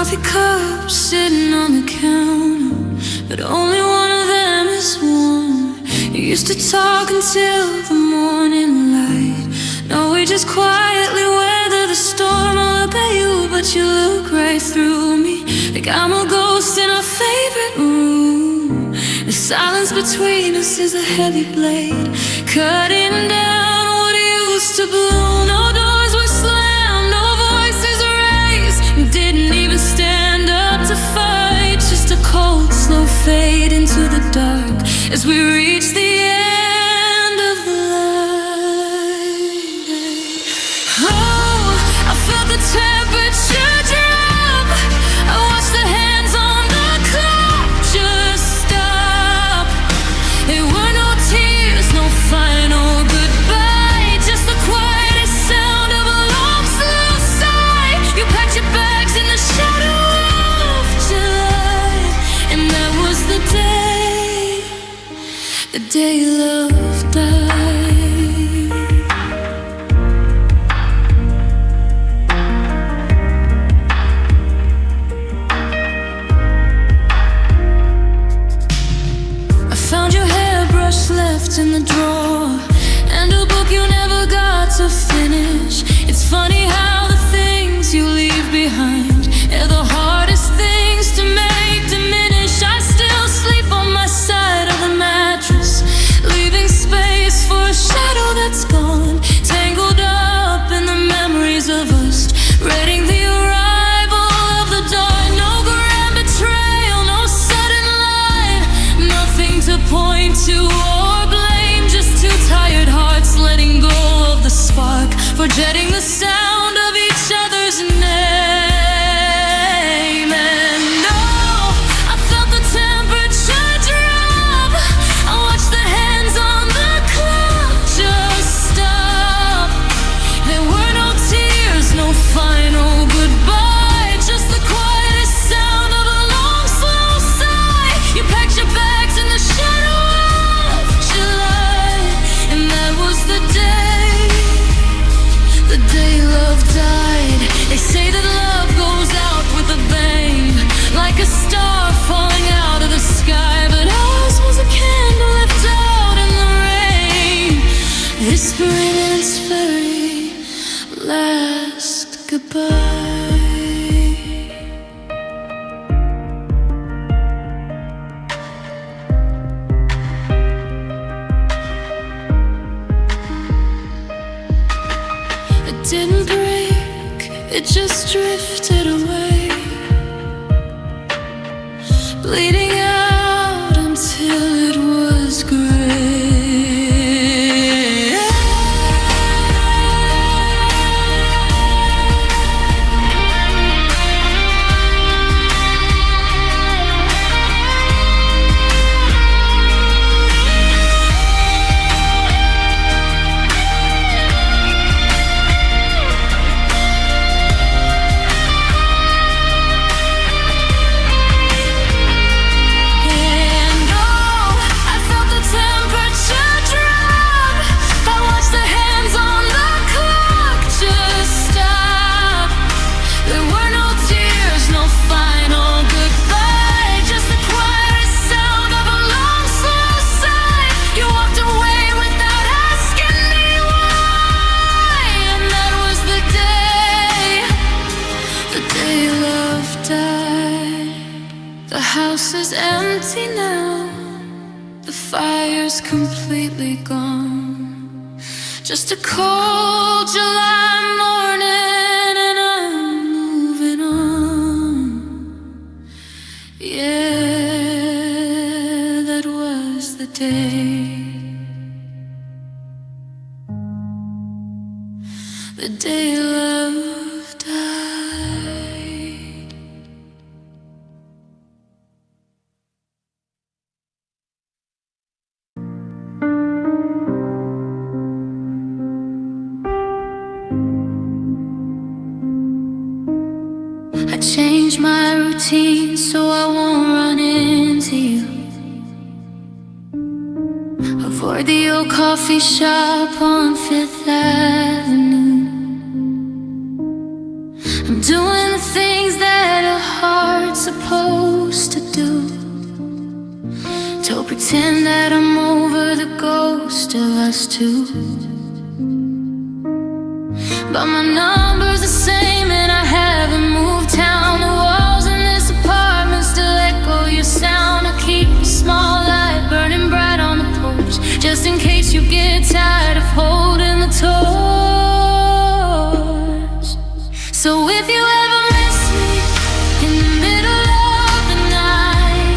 coffee cups sitting on the counter, but only one of them is warm. You used to talk until the morning light. Now we just quietly weather the storm. I look at you, but you look right through me, like I'm a ghost in our favorite room. The silence between us is a heavy blade, cutting down what used to bloom. No doors were slammed, no voices raised. Didn't even stand up to fight. Just a cold, slow fade into the dark as we reach the end of the light. Oh, I felt the temperature drop. I watched the hands on the clock just stop. There were no tears, no final goodbye, just the quietest sound of a long, slow sigh. You packed your bags in the shadow of July, and that was the day love died. I found your hairbrush left in the drawer, and a book you never got to finish. It's funny how the things you leave behind are the hardest things to make diminish. I still sleep on my side of the mattress, leaving space for a shadow that's gone, tangled up in the memories of us, reading the arrival of the dawn. No grand betrayal, no sudden lie, nothing to point to or blame, just two tired hearts letting go of the spark, forgetting the sound of each other's name. And no, I felt the temperature drop. I watched the hands on the clock just stop. There were no tears, no final goodbye, just the quietest sound of a long, slow sigh. You packed your bags in the shadow of July, and that was the day love died. They say that love goes out with a bang, like a star falling out of the sky, but ours was a candle left out in the rain, whispering in its very last goodbye. It didn't break, it just drifted away, bleeding out until it was gray. The house is empty now, the fire's completely gone. Just a cold July morning and I'm moving on. Yeah, that was the day love died. I changed my routine so I won't run into you. Avoid the old coffee shop on Fifth Avenue. I'm doing the things that are hard pretend that I'm over the ghost of us two. But my number's the same and I haven't moved town. The walls in this apartment still echo your sound. I keep a small light burning bright on the porch, just in case you get tired of holding the torch. So if you ever miss me in the middle of the night,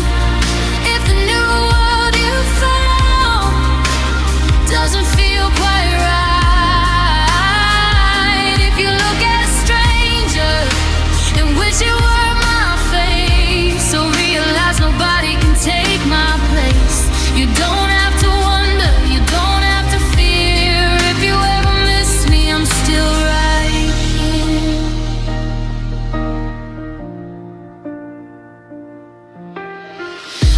if the new world you found doesn't feel quite right, if you look at a stranger and wish you were my face, so realize nobody can take my place. You don't have to wonder, you don't have to fear. If you ever miss me, I'm still right here.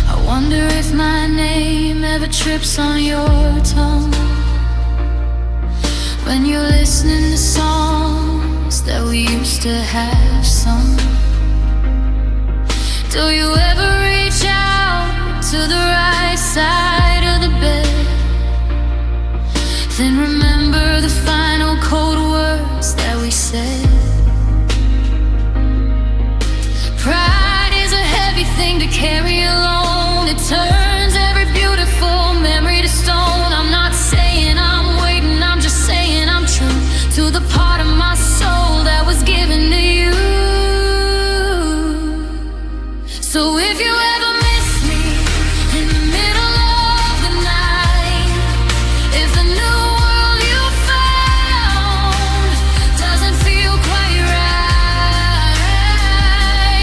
I wonder if my name ever trips on your tongue when you're listening to songs that we used to have sung. Do you ever reach out to the right side of the bed, then remember the final cold words that we said? Pride is a heavy thing to carry alone. It turns every beautiful memory to stone. I'm not saying I'm waiting, I'm just saying I'm true to the part of my soul that was given to you. So if you ever miss me in the middle of the night, if the new world you found doesn't feel quite right,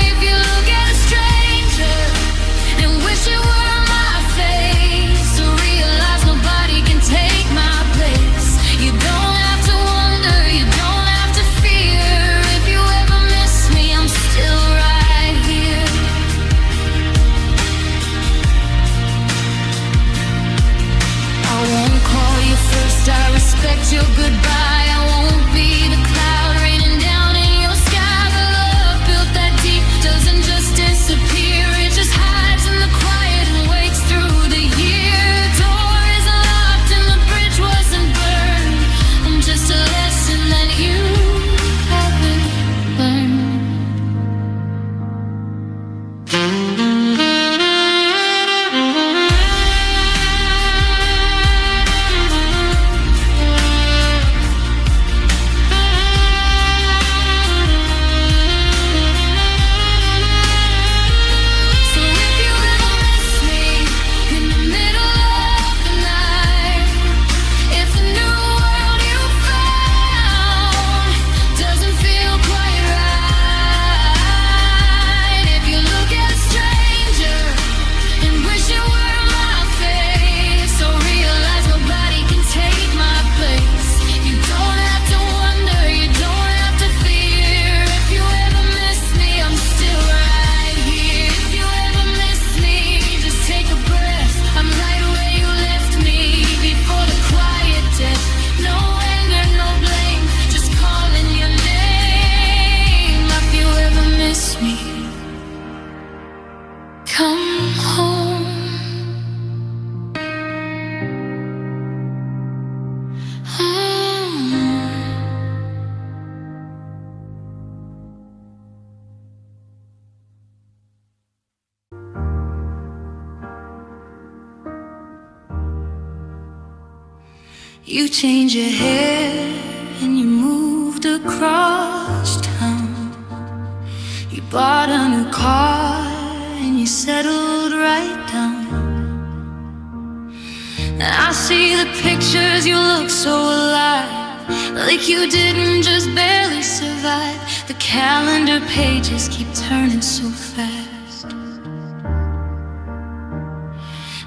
if you look at a stranger and wish you were my face, so realize nobody can take my place. You don't have to wonder, you don't have to fear. If you ever miss me, I'm still right here. I won't call you first, I respect your goodbye. I won't be the cloud raining down in your sky. The love built that deep doesn't just disappear, it just hides in the quiet and waits through the year. The door is locked and the bridge wasn't burned. I'm just a lesson that you haven't learned. So if you ever miss me in the middle of the night, if the new world you found doesn't feel quite right, if you look at a stranger and wish you were my face, so realize nobody can take my place. You don't have to wonder, you don't have to fear. If you ever miss me, I'm still right here. If you ever miss me, just take a breath. I'm right where you left me before the quiet death. No anger, no blame, just calling your name. If you ever miss me, come home. You changed your hair and you moved across town. You bought a new car and you settled right down. And I see the pictures, you look so alive, like you didn't just barely survive. The calendar pages keep turning so fast,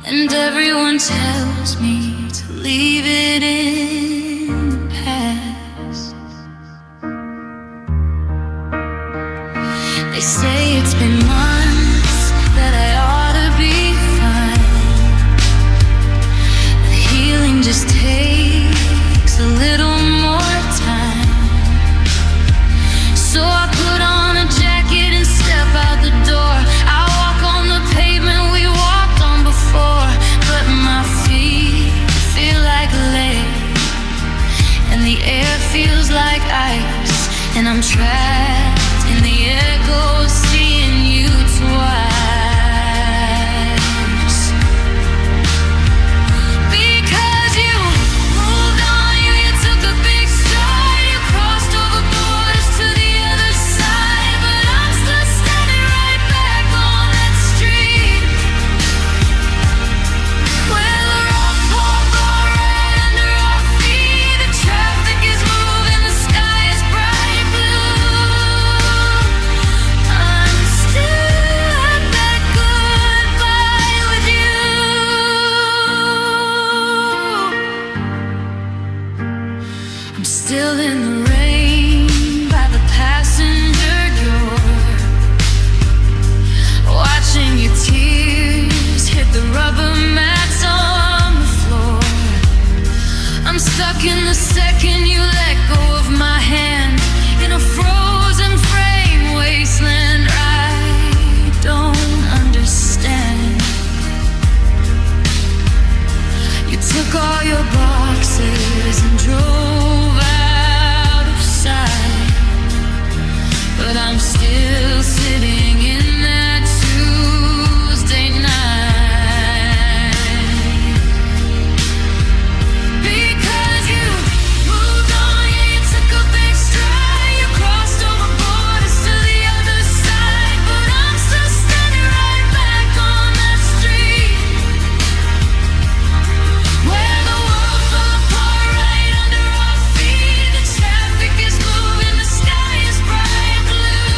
and everyone tells me to leave it in the past. They say it's been months, that I ought to be fine. The healing just takes a little more time. So I put on a jacket and step out the door. I walk on the pavement we walked on before. and I'm trapped in the echo of seeing you twice. Because you moved on, you took a big stride, you crossed over borders to the other side, but I'm still standing right back on that street where the road poured right under our feet. The traffic is moving, the sky is bright blue. I'm still at that goodbye with you. I'm still in the rain by the passenger door, watching your tears hit the rubber mats on the floor. I'm stuck in the second you let go of my hand, in a frozen frame wasteland I don't understand. You took all your boxes and drove out of sight, but I'm still sitting in that Tuesday night. Because you moved on, yeah, you took a big stride, you crossed over borders to the other side, but I'm still standing right back on that street where the world fell apart right under our feet. The traffic is moving, the sky is bright blue,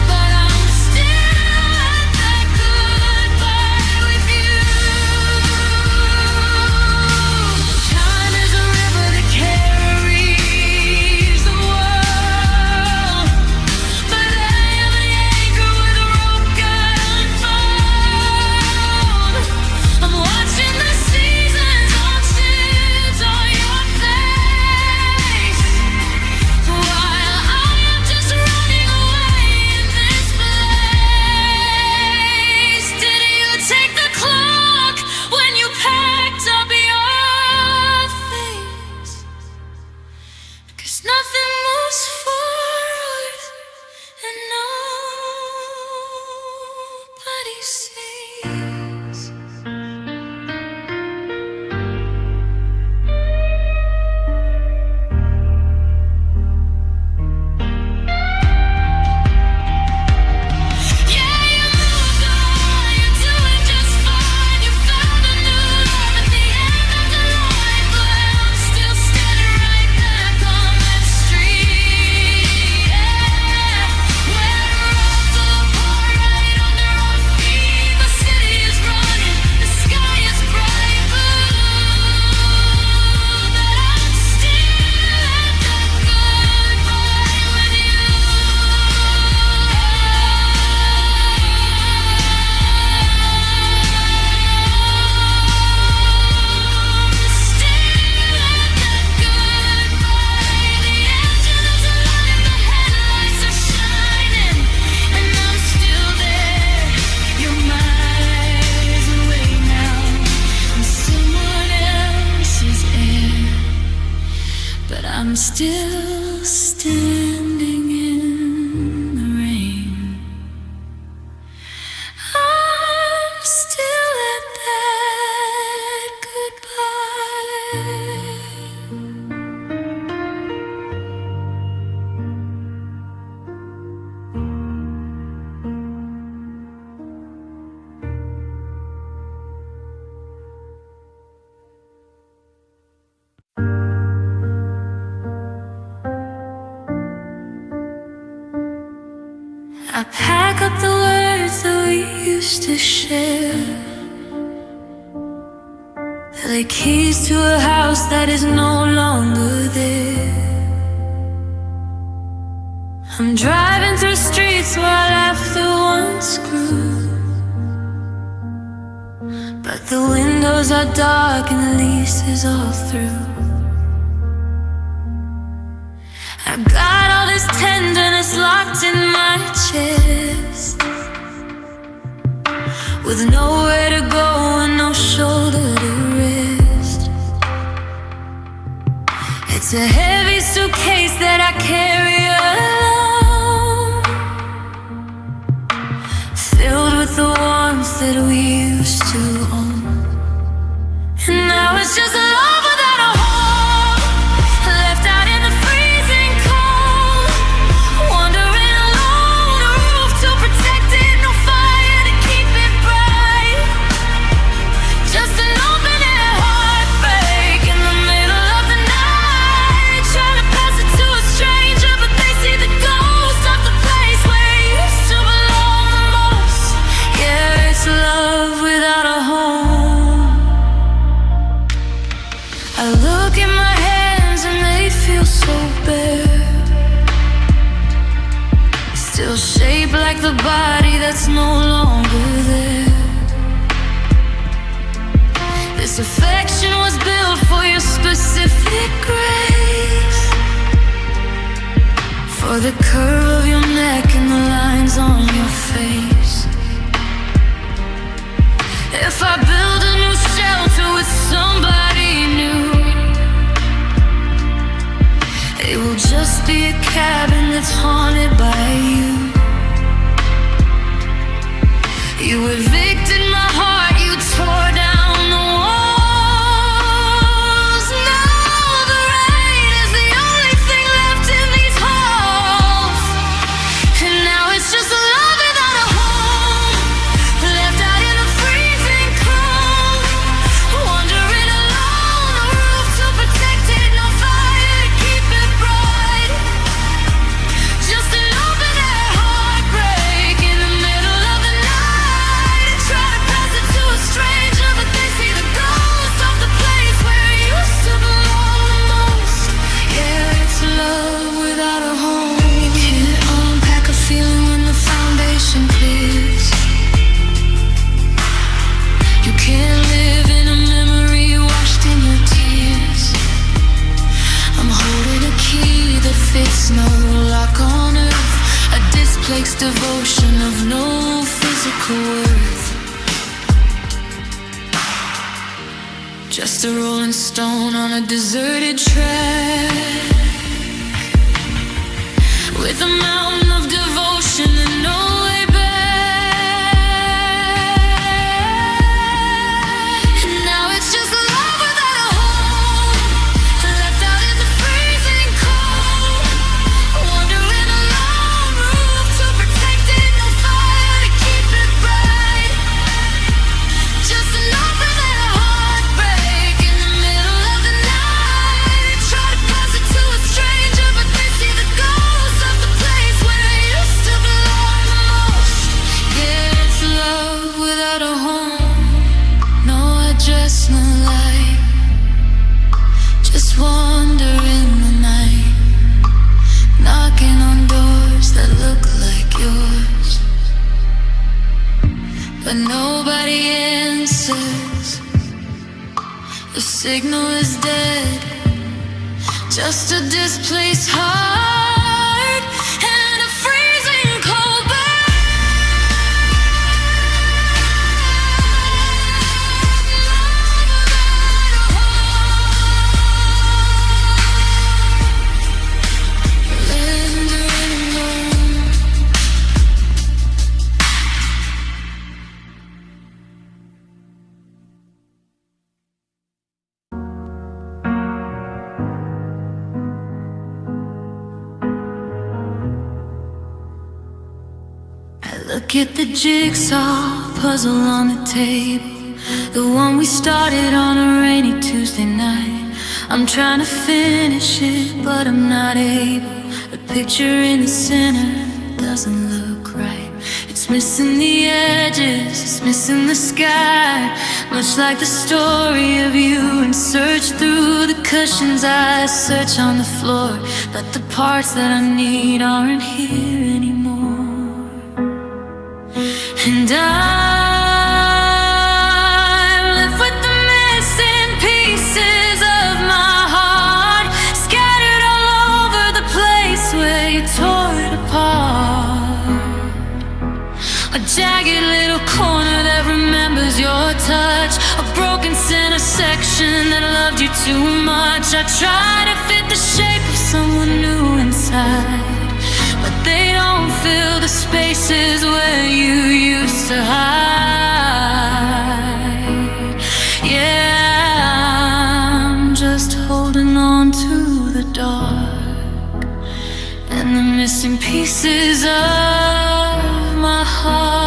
but I'm still at that goodbye with you. Time is a river that carries the world, but I am the anchor where the rope got unfold. I'm watching the seasons all change on your face, while I am just running away in this place. Did you take the clock when you packed up your things? 'Cause nothing moves forward and nobody sees. Yeah, you moved on, you're doing just fine. You found a new love at the end of the line, but I'm still standing right back on that street, yeah, where the road fell apart right under our feet. The city is running, the sky is bright blue, but I'm still at that goodbye with you. I'm still standing in the rain. I'm still at that goodbye. I pack up the words that we used to share. They're like keys to a house that is no longer there. I'm driving through streets where I laughter once grew, but the windows are dark and the lease is all through. I've got all this tenderness locked in my chest, with nowhere to go and no shoulder to rest. It's a heavy suitcase that I that we used to own. And now it's just love without a home, left out in the freezing cold, wandering alone, a roof to protect it, no fire to keep it bright. Just an open air heartbreak in the middle of the night, trying to pass it to a stranger, but they see the ghost of the place where it used to belong the most. Yeah, it's love without a home. I look in my hands and they feel so bare, still shaped like the body that's no longer there. This affection was built for your specific grace, for the curve of your neck and the lines on your face. If I build a new shelter with somebody new, it will just be a cabin that's haunted by you. You evicted my heart, you tore down the walls. Now the rain is the only thing left in these halls. And now it's just love without a home, left out in the freezing cold, wandering alone, a roof to protect it, no fire to keep it bright. Just an open air heartbreak in the middle of the night, try to pass it to a stranger, but they see the ghost of the place where it used to belong the most. Yeah, it's love without a home. You can't unpack a feeling when the foundation clears. You can't live in a memory washed in your tears. I'm holding a key that fits no lock on earth, a displaced devotion of no physical worth. Just a rolling stone on a deserted track, with a mountain of devotion and no way back. And now it's just love without a home, left out in the freezing cold, wandering alone, roof to protect it, no fire to keep it bright. Just an open air heartbreak in the middle of the night, try to pass it to a stranger, but they see the ghost of the place where it used to belong the most. Yeah, it's love without a home, no address, no light, just wander in the night, knocking on doors that look like yours, but nobody answers. The signal is dead, just a displaced heart and a freezing cold Look at the jigsaw puzzle on the table, the one we started on a rainy Tuesday night. I'm trying to finish it, but I'm not able. The picture in the center doesn't look right. It's missing the edges, it's missing the sky, much like the story of you. And search through the cushions, I search on the floor, but the parts that I need aren't here anymore. And I'm left with the missing pieces of my heart, scattered all over the place where you tore it apart. A jagged little corner that remembers your touch, a broken center section that loved you too much. I try to fit the shape of someone new inside, but they don't fill the spaces where you used to hide. pieces of my heart.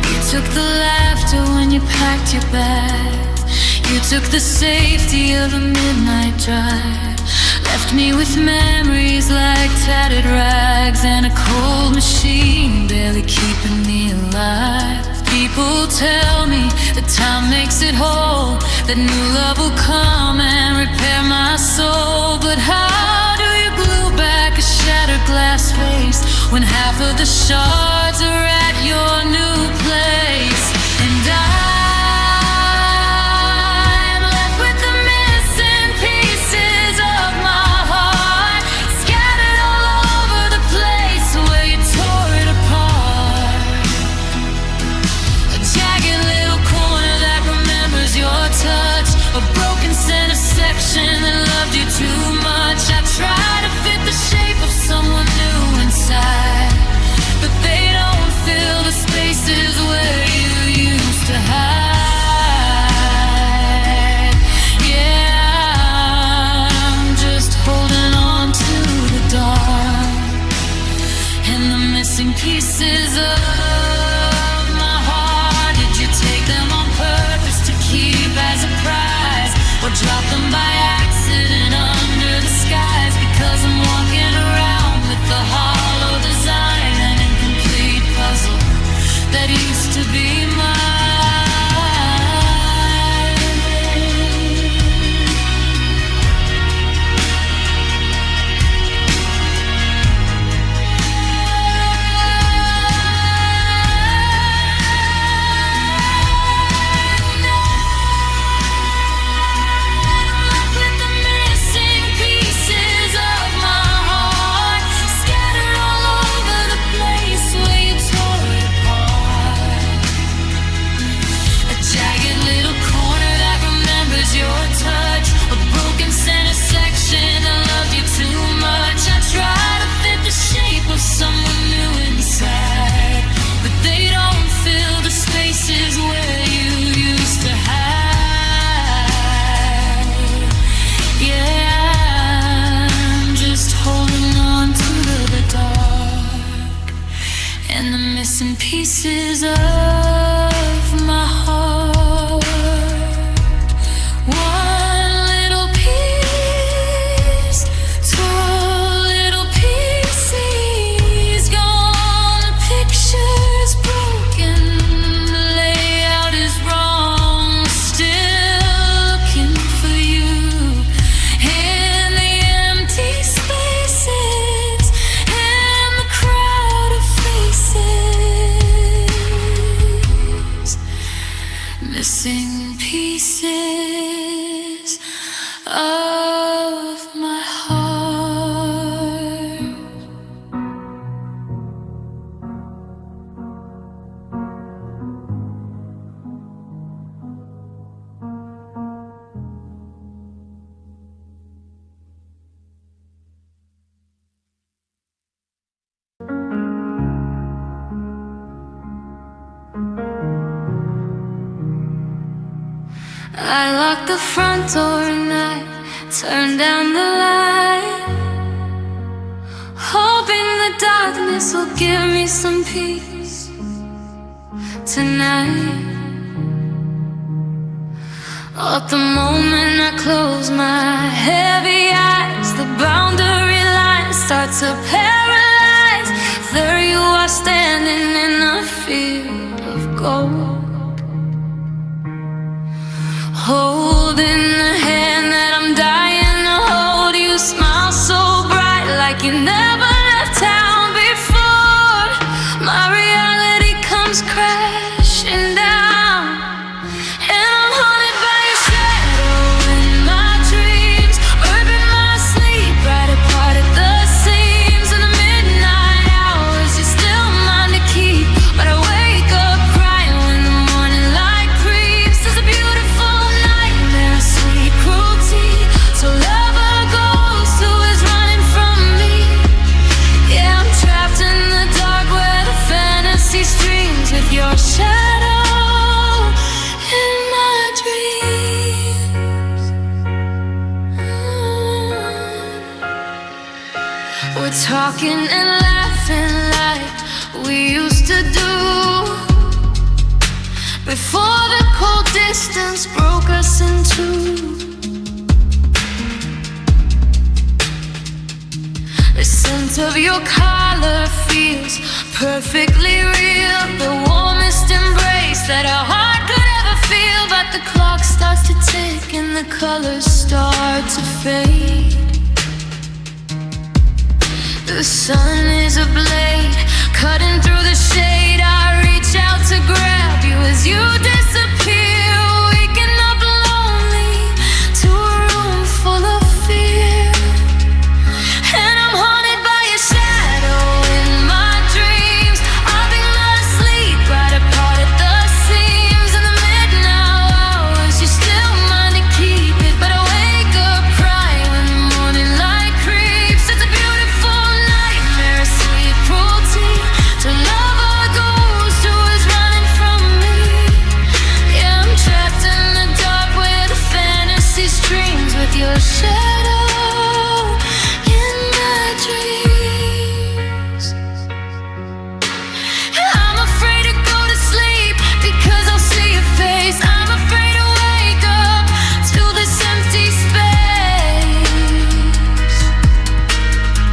You took the laughter when you packed your bags. You took the safety of a midnight drive. Left me with memories like tattered rags and a cold machine barely keeping me alive. People tell me that time makes it whole, that new love will come and repair my soul. But how do you glue back a shattered glass face when half of the shards are at your new place? And I'm left with the missing pieces of my heart, scattered all over the place where you tore it apart. A jagged little corner that remembers your touch, a broken center section that loved you too much. I try to fit the shape of someone new inside, but they don't fill the spaces where you used to hide. Yeah, I'm just holding on to the dark and the missing pieces of my heart. Did you take them on purpose to keep as a prize, or drop them by accident under the skies? Because I'm walking around with the hollow design, an incomplete puzzle that used to be mine. With the missing pieces of my heart, scattered all over the place where you tore it apart. A jagged little corner that remembers your touch, a broken center section that loved you too much. I try to fit the shape of someone new inside, but they don't fill the spaces where you used to hide. Yeah, I'm just holding on to the dark and the missing pieces of my heart. One little piece, two little pieces gone. The picture's broken, the layout is wrong. Still looking for you in the empty spaces and the crowd of faces. Missing pieces of my heart. I locked the front door and I turned down the light, hoping the darkness will give me some peace tonight. At the moment I close my heavy eyes, the boundary lines start to paralyze. There you are standing in a field of gold, holding the hand that I'm dying to hold. You smile so bright like you never left town before. My reality comes crashing down, and I'm haunted by your shadow in my dreams, ripping my sleep right apart at the seams. In the midnight hours, you're still mine to keep, but I wake up crying when the morning light creeps. There's a beautiful nightmare, sweet We're talking and laughing like we used to do before the cold distance broke us in two. The scent of your collar feels perfectly real, the warmest embrace that our heart could ever feel. But the clock starts to tick and the colors start to fade. The sun is a blade cutting through the shade. I reach out to grab you as you disappear, waking up lonely to a room full of fear. And I'm haunted by your shadow in my dreams. I've been asleep right apart at the seams. In the midnight hours, you still mind to keep it, but I wake up crying when the morning light creeps. It's a beautiful nightmare, sweet cruelty to love a ghost who is running from me. Yeah, I'm trapped in the dark where the fantasy streams with your shadow in my dreams. I'm afraid to go to sleep because I'll see your face. I'm afraid to wake up to this empty space.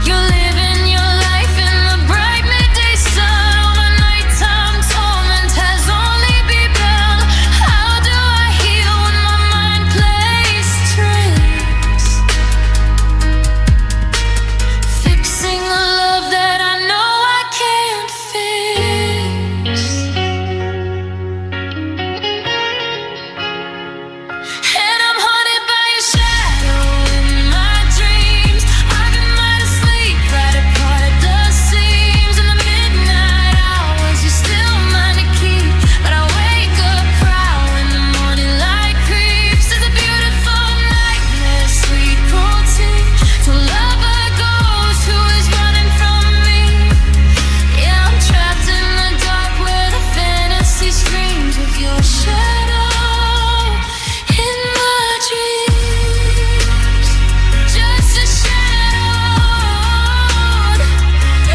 You're living your life in the bright midday sun. All the nighttime torment has only begun. How do I heal when my mind plays tricks? Fixing a love that I know I can't fix. And I'm haunted by your shadow in my dreams. I've been right asleep right apart at the seams. In the midnight hours, you still mind to keep, but I wake up proud when the morning light creeps. It's a beautiful nightmare, sweet cruelty to love a ghost who is running from me. Yeah, I'm trapped in the dark where the fantasy screams with your shadow in my dreams. Just a shadow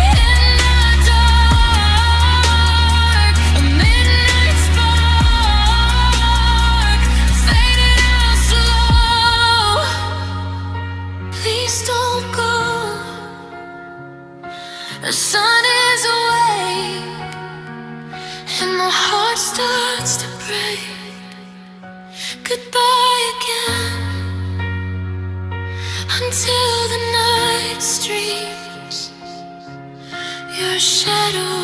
in the dark, a midnight spark faded out slow. Please don't go. The sun is awake and my heart starts to break. Goodbye again until the night streams your shadow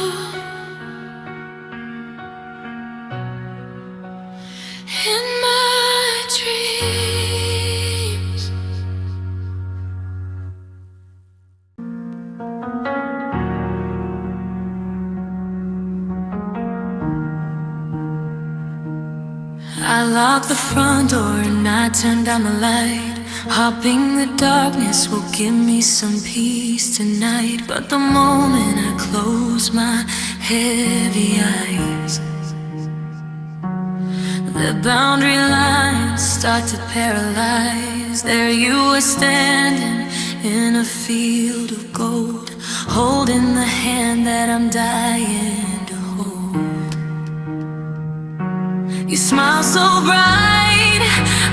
in my dreams. I lock the front door and I turn down the light. Hoping the darkness will give me some peace tonight. But the moment I close my heavy eyes, the boundary lines start to paralyze. There you are standing in a field of gold, holding the hand that I'm dying to hold. You smile so bright,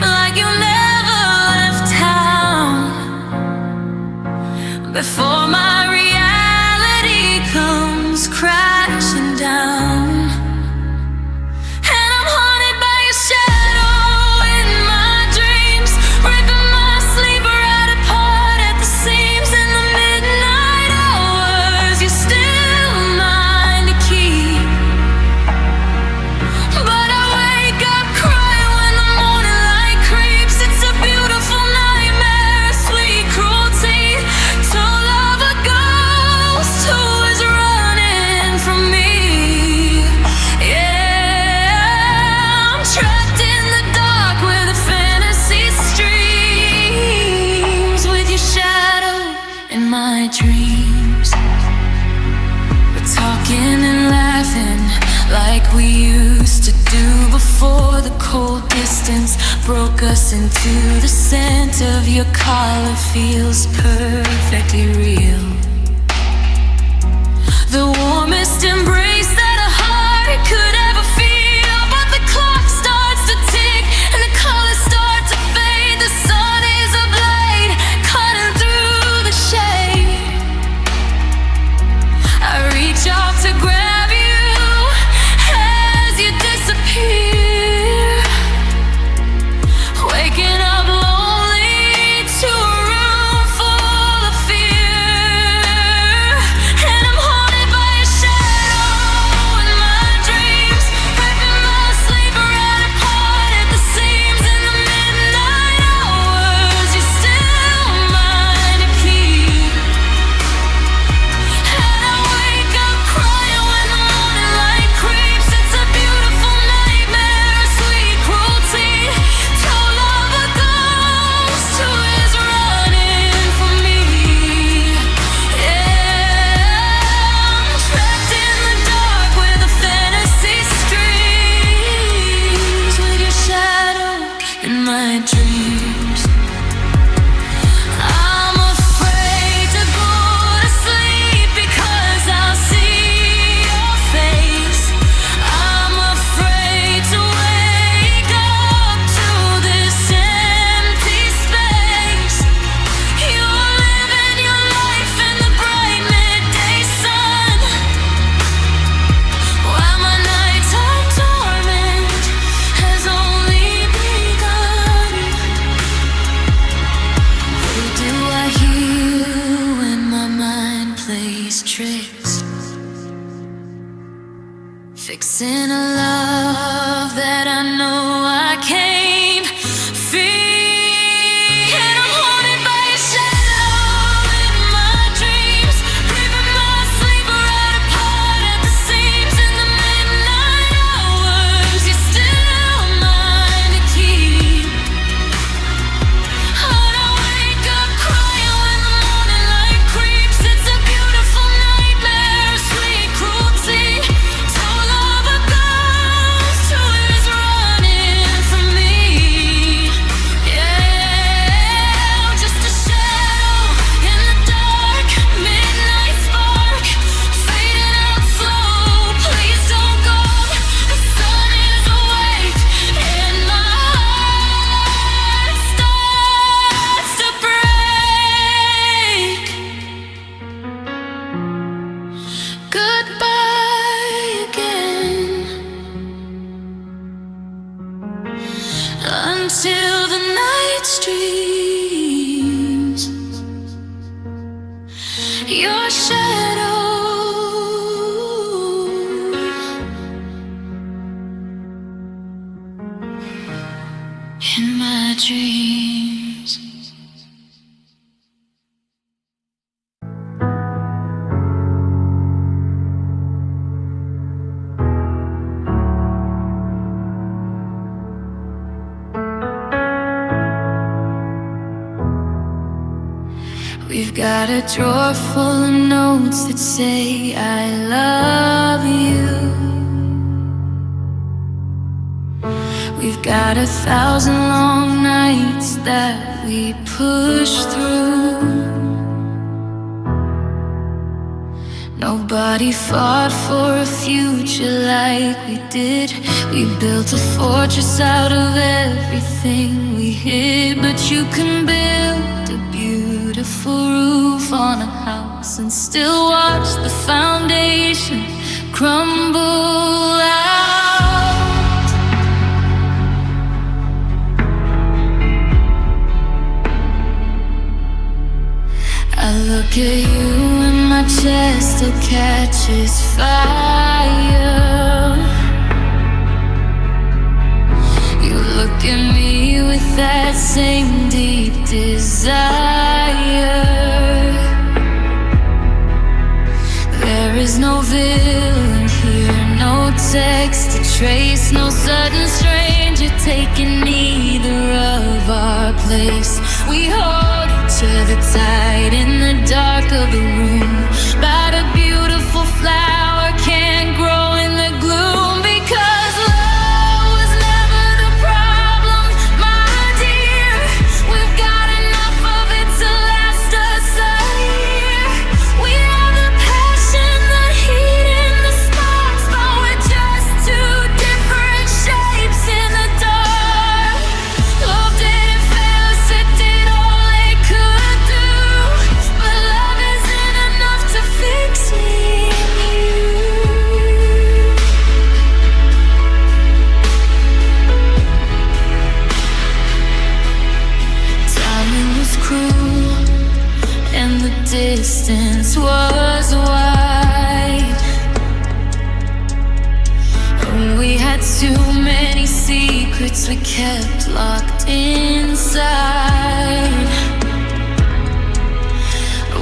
like you never left town. Before my reality comes crashing down. And I'm haunted by your shadow in my dreams, ripping my sleep right apart at the seams. In the midnight hours, you're still mine to keep, but I wake up crying when the morning light creeps. It's a beautiful nightmare, sweet cruelty to love a ghost who is running from me. Yeah, I'm trapped in the dark where the fantasy streams with your shadow in my dreams. We're talking and laughing like we used to do before the cold distance broke us into. The scent of your collar feels perfectly real. the warmest embrace that a heart could ever feel. But the clock starts to tick and the colors start to fade. The sun is a blade cutting through the shade. I reach out to grab you as you disappear, waking up lonely to a room full of fear. And I'm haunted by a shadow in my dreams, ripping my sleep right apart at the seams. In the midnight hours, you're still mine to keep. And I wake up crying when the morning light creeps. It's a beautiful nightmare, a sweet cruelty. Told love a ghost who is running from me. Yeah, I'm trapped in the dark with a fantasy streams, with your shadow in my dreams. I'm afraid to go to sleep because I'll see your face. I'm afraid to wake up to this empty space. You're living your life in the bright midday sun, while my nighttime torment has only begun. Who do I hear when my mind plays tricks, fixing a love that I know I can't free? And I'm haunted by a shadow in my dreams, ripping my sleep right apart at the seams. In the midnight hours, you're still mine to keep. And I wake up crying when the morning light creeps. It's a beautiful nightmare, sweet cruelty. Told love a ghost who is running from me. Yeah, I'm just a shadow in the dark, midnight spark, fading out slow. Please don't go. The sun is awake and my heart starts to break. Goodbye again, until the night streams, your shadow in my dreams. We've got a drawer full of notes that say I love you. We've got 1,000 long nights that we push through. Nobody fought for a future like we did. We built a fortress out of everything we hid. But you can build a beautiful roof on a house and still watch the foundation crumble out. I look at you and my chest still catches fire. You look at me with that same deep desire. There is no villain here, no text to trace, no sudden stranger taking either of our place. We hold each other tight in the dark of the room, but a beautiful flower can't grow in the gloom. Because love was never the problem, my dear. We've got enough of it to last us a year. We have the passion that cruel, and the distance was wide. We had too many secrets we kept locked inside.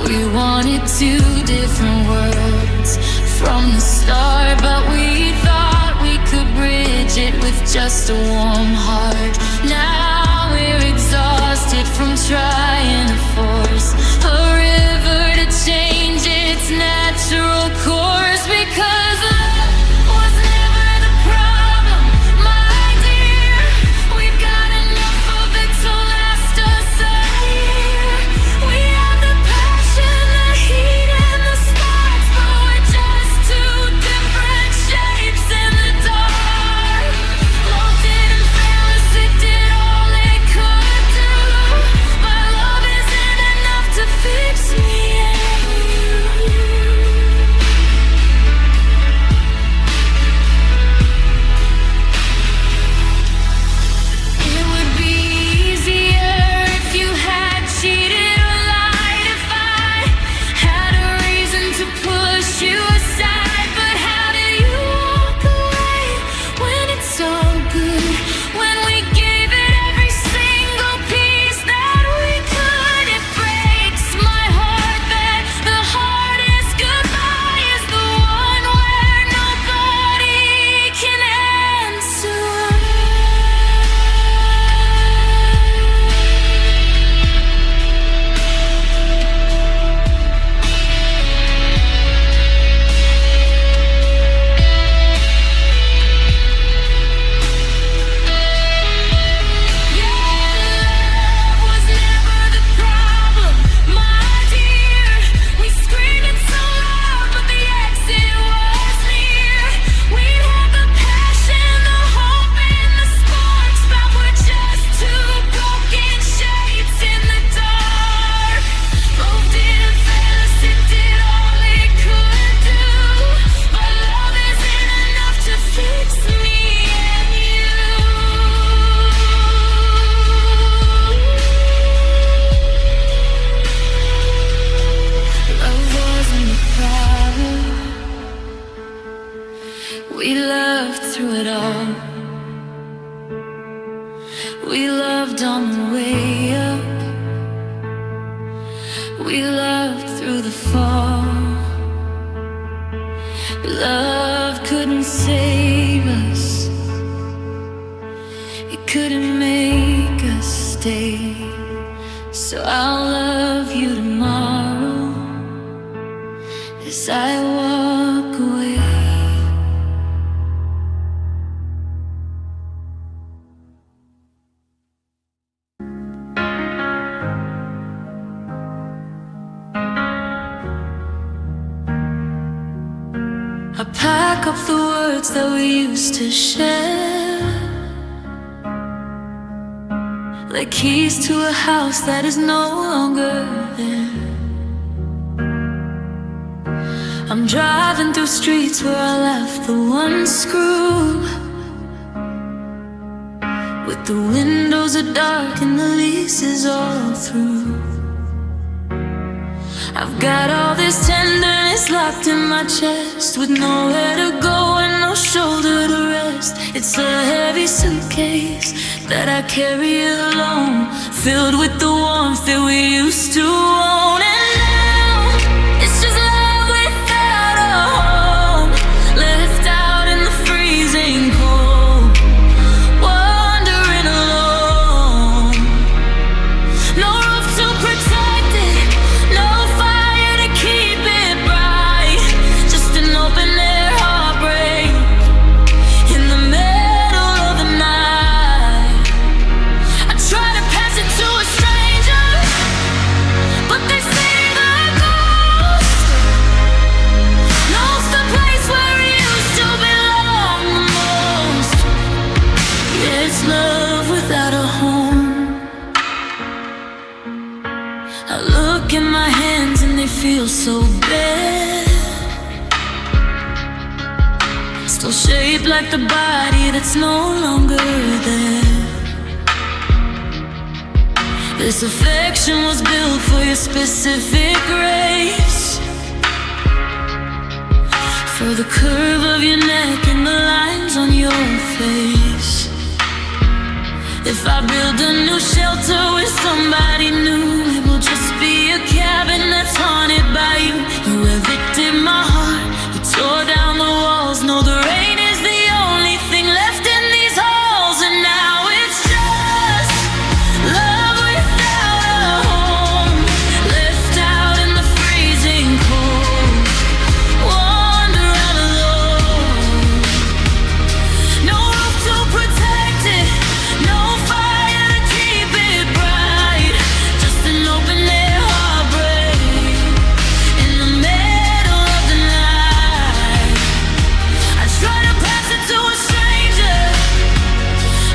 We wanted two different worlds from the start, but we thought we could bridge it with just a warm heart. Now we're exhausted from trying to force a river to change its natural course, because love was never the problem, my dear. We've got enough of it to last us a year. We have the passion, the heat, and the sparks, but we're just two different shapes in the dark. Love didn't fail us, it did all it could do. My love isn't enough to fix me and you. It would be easier if you had cheated or lied, if I had a reason to push you aside. But how do you walk away when it's so good? When we gave it every single piece that we could, it breaks my heart that the hardest goodbye is the one where nobody can answer. Love was never the problem, my dear. We screamed it so loud, but the exit was near. We had the passion, the hope, and the sparks, but we're just two broken shapes in the dark. Love didn't fail us, it did all it could do. But love isn't enough to fix me and you. Love wasn't the problem. We loved through it all. We loved on the way up. We loved through the fall. Love couldn't save us. It couldn't make us stay. So I'll love you tomorrow as I walk away. I pack up the words that we used to share, like keys to a house that is no longer there. I'm driving through streets where I left the one screw, with the windows are dark and the lease is all through. I've got all this tenderness locked in my chest, with nowhere to go and no shoulder to rest. It's a heavy suitcase that I carry alone, filled with the warmth that we used to own. And now it's just love without a home, left out in the freezing cold, wandering alone. No roof to protect it, no fire to keep it bright, just an open air heartbreak in the middle of the night. I try to pass it to a stranger, but they say the ghost knows the place where it used to belong the most. Yeah, it's love without a home. I look in my hands and they feel so bare, still shaped like the body that's no longer there. This affection was built for your specific grace, for the curve of your neck and the lines on your face. If I build a new shelter with somebody new, it will just be a cabin that's haunted by you. You evicted my heart, you tore down the walls. No, the rain is the only thing left in these halls. And now it's just love without a home, left out in the freezing cold. Wander out alone, no roof to protect it, no fire to keep it bright, just an open-air heartbreak in the middle of the night. I try to pass it to a stranger,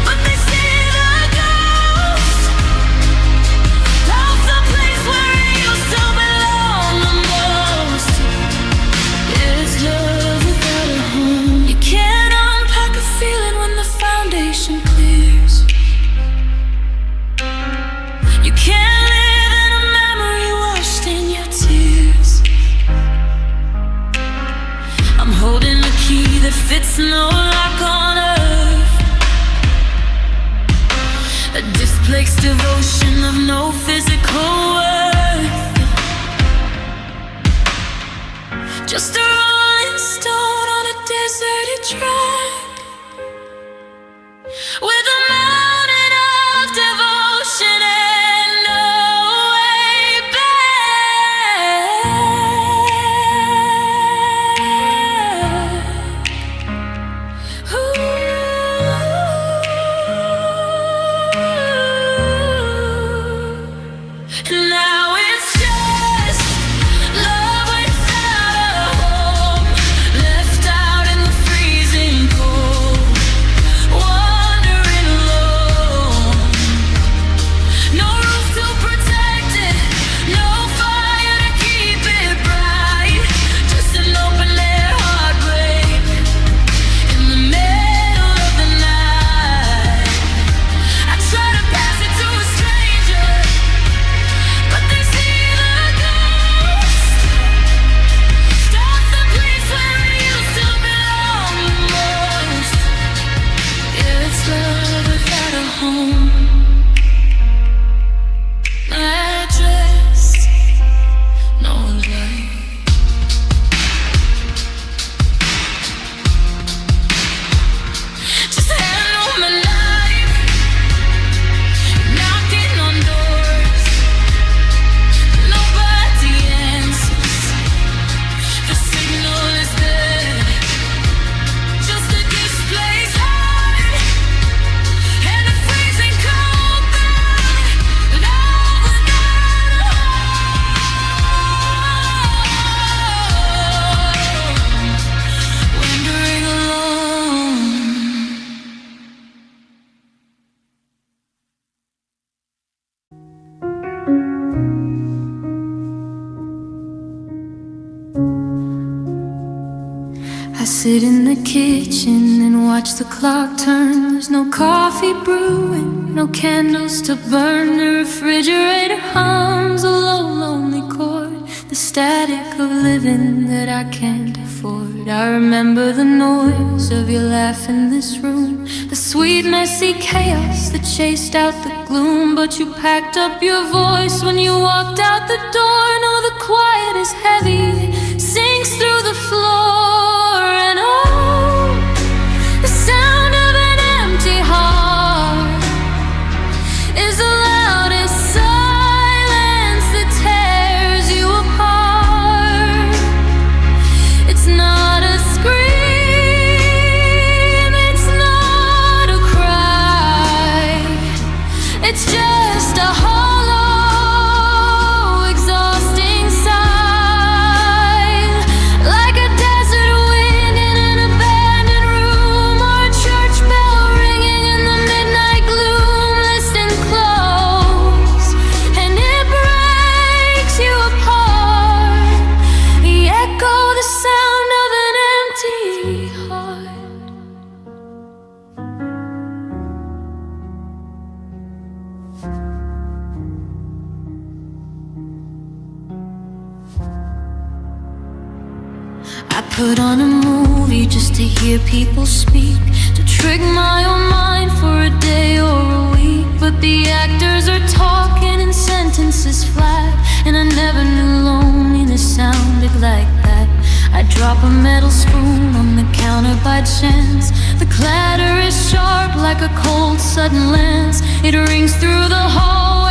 but they see the ghost of the place where it used to belong the most. It's love without a home. You can't unpack a feeling when the foundation clears. You can't live in a memory washed in your tears. I'm holding a key that fits no lock on earth, a displaced devotion of no physical worth, just a rolling stone on a deserted track, with a mountain of devotion and no way back. Ooh. And now it's just love without a home, left out in the freezing cold. Wandering alone, no roof to protect it, no fire to keep it bright, just an open-air heartbreak in the middle of the night. I try to pass it to a stranger, but they see the ghost of the place where it used to belong the most. It's love without a home. Address, no light. Just hand on my knife, knocking on doors. Nobody answers. The signal is dead, just a displaced heart and a freezing cold ground. Love without a home, wandering alone. I sit in the kitchen and watch the clock turn. There's no coffee brewing, no candles to burn. The refrigerator hums a low, lonely chord, the static of living that I can't afford. I remember the noise of your laugh in this room, the sweet, messy chaos that chased out the gloom. But you packed up your voice when you walked out the door. No, the quiet is heavy, sinks through the floor. And oh, the sound of an empty heart is the loudest silence that tears you apart. It's not a scream, it's not a cry, it's just a hollow, exhausting sigh. put on a movie just to hear people speak, to trick my own mind for a day or a week. But the actors are talking in sentences flat, and I never knew loneliness sounded like that. I drop a metal spoon on the counter by chance. The clatter is sharp like a cold sudden lance. It rings through the hall